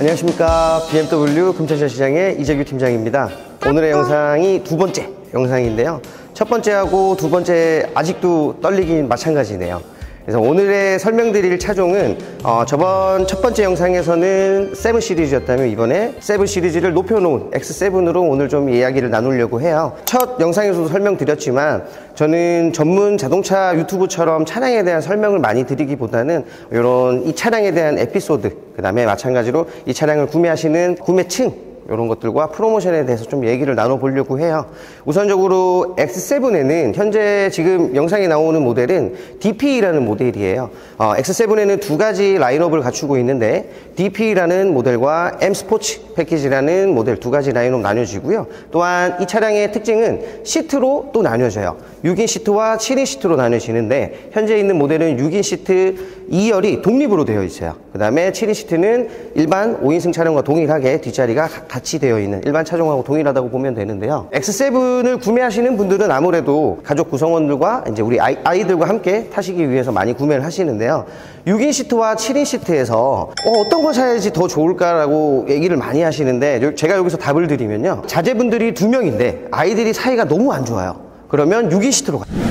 안녕하십니까. BMW 금천시장 시장의 이재규 팀장입니다. 오늘의 영상이 두 번째 영상인데요. 첫 번째하고 두 번째 아직도 떨리긴 마찬가지네요. 그래서 오늘의 설명드릴 차종은 저번 첫 번째 영상에서는 7 시리즈였다면 이번에 7 시리즈를 높여놓은 X7으로 오늘 좀 이야기를 나누려고 해요. 첫 영상에서도 설명드렸지만 저는 전문 자동차 유튜브처럼 차량에 대한 설명을 많이 드리기보다는 이런 이 차량에 대한 에피소드, 그 다음에 마찬가지로 이 차량을 구매하시는 구매층 이런 것들과 프로모션에 대해서 좀 얘기를 나눠보려고 해요. 우선적으로 X7에는 현재 지금 영상에 나오는 모델은 DP라는 모델이에요. X7에는 두 가지 라인업을 갖추고 있는데 DP라는 모델과 M 스포츠 패키지라는 모델 두 가지 라인업 나뉘어지고요. 또한 이 차량의 특징은 시트로 또 나뉘어져요. 6인 시트와 7인 시트로 나뉘어지는데 현재 있는 모델은 6인 시트 2열이 독립으로 되어 있어요. 그 다음에 7인 시트는 일반 5인승 차량과 동일하게 뒷자리가 같이 되어 있는 일반 차종하고 동일하다고 보면 되는데요. X7을 구매하시는 분들은 아무래도 가족 구성원들과 이제 우리 아이들과 함께 타시기 위해서 많이 구매를 하시는데요. 6인 시트와 7인 시트에서 어떤 걸 사야지 더 좋을까라고 얘기를 많이 하시는데 제가 여기서 답을 드리면요. 자제분들이 2명인데 아이들이 사이가 너무 안 좋아요. 그러면 6인 시트로 가요.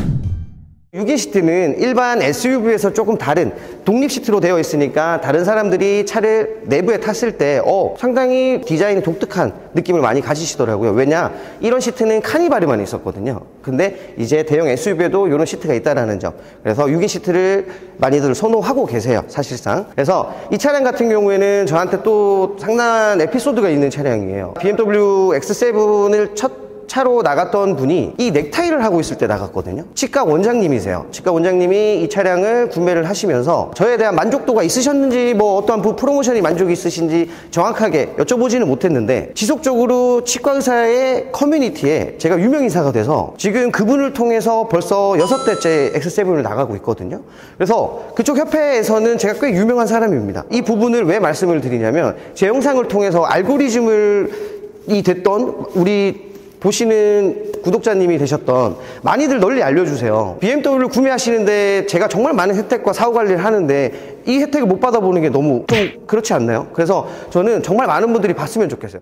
6인 시트는 일반 SUV에서 조금 다른 독립 시트로 되어 있으니까 다른 사람들이 차를 내부에 탔을 때 상당히 디자인이 독특한 느낌을 많이 가지시더라고요. 왜냐? 이런 시트는 카니발에만 있었거든요. 근데 이제 대형 SUV에도 이런 시트가 있다라는 점. 그래서 6인 시트를 많이들 선호하고 계세요, 사실상. 그래서 이 차량 같은 경우에는 저한테 또 상당한 에피소드가 있는 차량이에요. BMW X7을 첫 차로 나갔던 분이 이 넥타이를 하고 있을 때 나갔거든요. 치과 원장님이세요. 치과 원장님이 이 차량을 구매를 하시면서 저에 대한 만족도가 있으셨는지 어떠한 프로모션이 만족이 있으신지 정확하게 여쭤보지는 못했는데 지속적으로 치과 의사의 커뮤니티에 제가 유명인사가 돼서 지금 그분을 통해서 벌써 6대째 X7을 나가고 있거든요. 그래서 그쪽 협회에서는 제가 꽤 유명한 사람입니다. 이 부분을 왜 말씀을 드리냐면 제 영상을 통해서 알고리즘이 됐던 우리 보시는 구독자님이 되셨던 많이들 널리 알려주세요. BMW를 구매하시는데 제가 정말 많은 혜택과 사후 관리를 하는데 이 혜택을 못 받아보는 게 너무 좀 그렇지 않나요? 그래서 저는 정말 많은 분들이 봤으면 좋겠어요.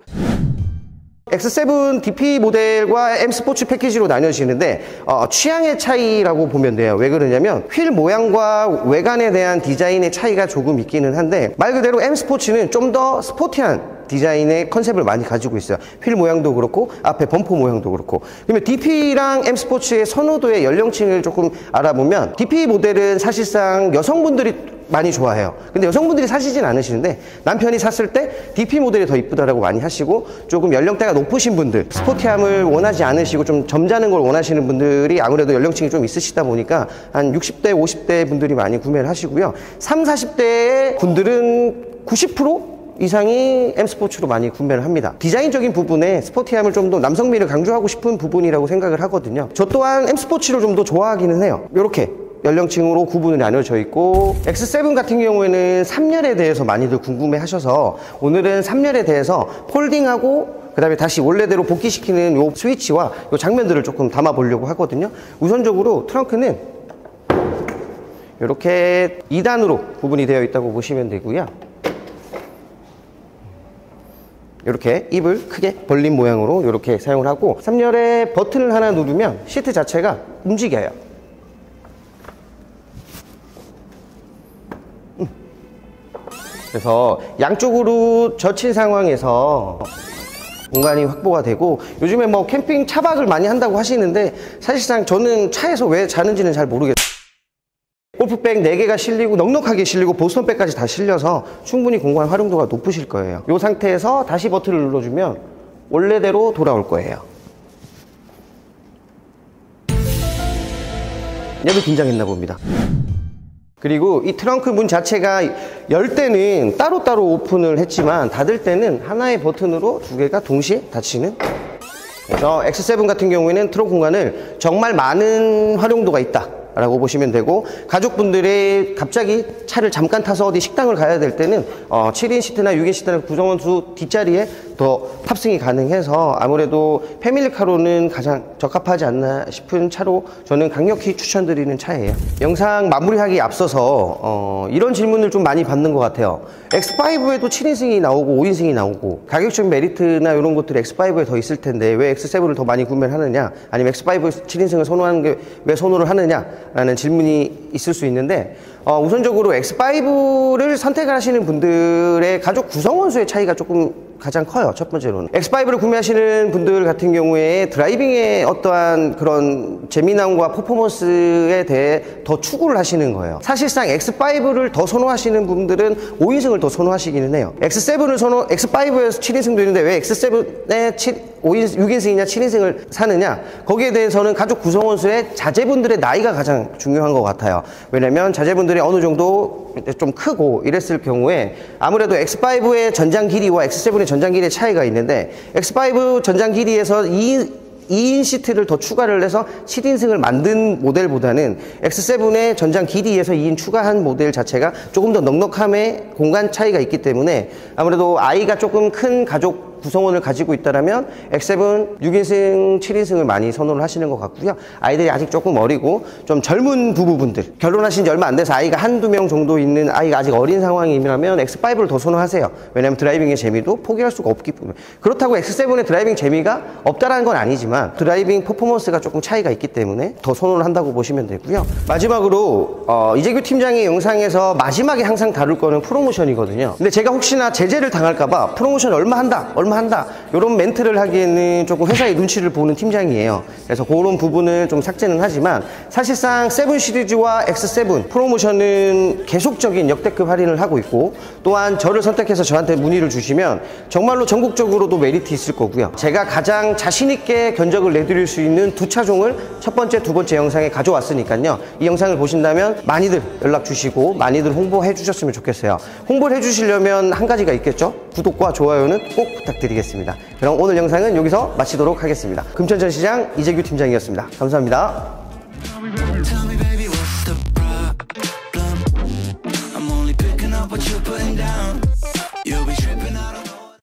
X7 DP 모델과 M 스포츠 패키지로 나뉘어지는데 취향의 차이라고 보면 돼요. 왜 그러냐면 휠 모양과 외관에 대한 디자인의 차이가 조금 있기는 한데 말 그대로 M 스포츠는 좀 더 스포티한 디자인의 컨셉을 많이 가지고 있어요. 휠 모양도 그렇고 앞에 범퍼 모양도 그렇고. 그러면 DP랑 M 스포츠의 선호도의 연령층을 조금 알아보면 DP 모델은 사실상 여성분들이 많이 좋아해요. 근데 여성분들이 사시진 않으시는데 남편이 샀을 때 DP 모델이 더 이쁘다라고 많이 하시고 조금 연령대가 높으신 분들 스포티함을 원하지 않으시고 좀 점잖은 걸 원하시는 분들이 아무래도 연령층이 좀 있으시다 보니까 한 60대 50대 분들이 많이 구매를 하시고요. 30, 40대의 분들은 90% 이상이 M 스포츠로 많이 구매를 합니다. 디자인적인 부분에 스포티함을 좀 더 남성미를 강조하고 싶은 부분이라고 생각을 하거든요. 저 또한 M 스포츠를 좀 더 좋아하기는 해요. 이렇게 연령층으로 구분이 나뉘어져 있고 X7 같은 경우에는 3열에 대해서 많이들 궁금해 하셔서 오늘은 3열에 대해서 폴딩하고 그 다음에 다시 원래대로 복귀시키는 요 스위치와 요 장면들을 조금 담아 보려고 하거든요. 우선적으로 트렁크는 이렇게 2단으로 구분이 되어 있다고 보시면 되고요. 이렇게 입을 크게 벌린 모양으로 이렇게 사용을 하고 3열에 버튼을 하나 누르면 시트 자체가 움직여요. 그래서 양쪽으로 젖힌 상황에서 공간이 확보가 되고 요즘에 캠핑 차박을 많이 한다고 하시는데 사실상 저는 차에서 왜 자는지는 잘 모르겠어요. 골프백 4개가 실리고 넉넉하게 실리고 보스턴백까지 다 실려서 충분히 공간 활용도가 높으실 거예요. 이 상태에서 다시 버튼을 눌러주면 원래대로 돌아올 거예요. 얘도 긴장했나 봅니다. 그리고 이 트렁크 문 자체가 열 때는 따로따로 오픈을 했지만 닫을 때는 하나의 버튼으로 두 개가 동시에 닫히는. 그래서 X7 같은 경우에는 트렁크 공간을 정말 많은 활용도가 있다 라고 보시면 되고 가족분들이 갑자기 차를 잠깐 타서 어디 식당을 가야 될 때는 7인 시트나 6인 시트나 구성원 수 뒷자리에 더 탑승이 가능해서 아무래도 패밀리카로는 가장 적합하지 않나 싶은 차로 저는 강력히 추천드리는 차예요. 영상 마무리하기 앞서서 이런 질문을 좀 많이 받는 것 같아요. X5에도 7인승이 나오고 5인승이 나오고 가격적 메리트나 이런 것들이 X5에 더 있을 텐데 왜 X7을 더 많이 구매를 하느냐, 아니면 X5 7인승을 선호하는 게 왜 선호를 하느냐 라는 질문이 있을 수 있는데, 우선적으로 X5를 선택을 하시는 분들의 가족 구성원 수의 차이가 조금 가장 커요. 첫 번째로는 X5를 구매하시는 분들 같은 경우에 드라이빙의 어떠한 그런 재미남과 퍼포먼스에 대해 더 추구를 하시는 거예요. 사실상 X5를 더 선호하시는 분들은 5인승을 더 선호하시기는 해요. X5에서 7인승도 있는데 왜 X7에 6인승이냐 7인승을 사느냐, 거기에 대해서는 가족 구성원 수의 자제분들의 나이가 가장 중요한 것 같아요. 왜냐면 자제분들이 어느 정도 좀 크고 이랬을 경우에 아무래도 X5의 전장 길이와 X7의 전장 길이의 차이가 있는데, X5 전장 길이에서 2인 시트를 더 추가를 해서 7인승을 만든 모델보다는 X7의 전장 길이에서 2인 추가한 모델 자체가 조금 더 넉넉함의 공간 차이가 있기 때문에 아무래도 아이가 조금 큰 가족 구성원을 가지고 있다면 X7 6인승, 7인승을 많이 선호를 하시는 것 같고요. 아이들이 아직 조금 어리고 좀 젊은 부부분들, 결혼하신 지 얼마 안 돼서 아이가 한두 명 정도 있는 아이가 아직 어린 상황이라면 X5를 더 선호하세요. 왜냐하면 드라이빙의 재미도 포기할 수가 없기 때문에. 그렇다고 X7의 드라이빙 재미가 없다라는 건 아니지만 드라이빙 퍼포먼스가 조금 차이가 있기 때문에 더 선호를 한다고 보시면 되고요. 마지막으로 이재규 팀장의 영상에서 마지막에 항상 다룰 거는 프로모션이거든요. 근데 제가 혹시나 제재를 당할까봐 프로모션 얼마 한다 이런 멘트를 하기에는 조금 회사의 눈치를 보는 팀장이에요. 그래서 그런 부분을 좀 삭제는 하지만 사실상 7 시리즈와 X7 프로모션은 계속적인 역대급 할인을 하고 있고, 또한 저를 선택해서 저한테 문의를 주시면 정말로 전국적으로도 메리트 있을 거고요. 제가 가장 자신있게 견적을 내드릴 수 있는 두 차종을 첫 번째, 두 번째 영상에 가져왔으니까요. 이 영상을 보신다면 많이들 연락 주시고 많이들 홍보해 주셨으면 좋겠어요. 홍보를 해 주시려면 한 가지가 있겠죠? 구독과 좋아요는 꼭 부탁드리겠습니다. 그럼 오늘 영상은 여기서 마치도록 하겠습니다. 금천전시장 이재규 팀장이었습니다. 감사합니다. Tell me, baby, what's the problem? I'm only picking up what you're putting down.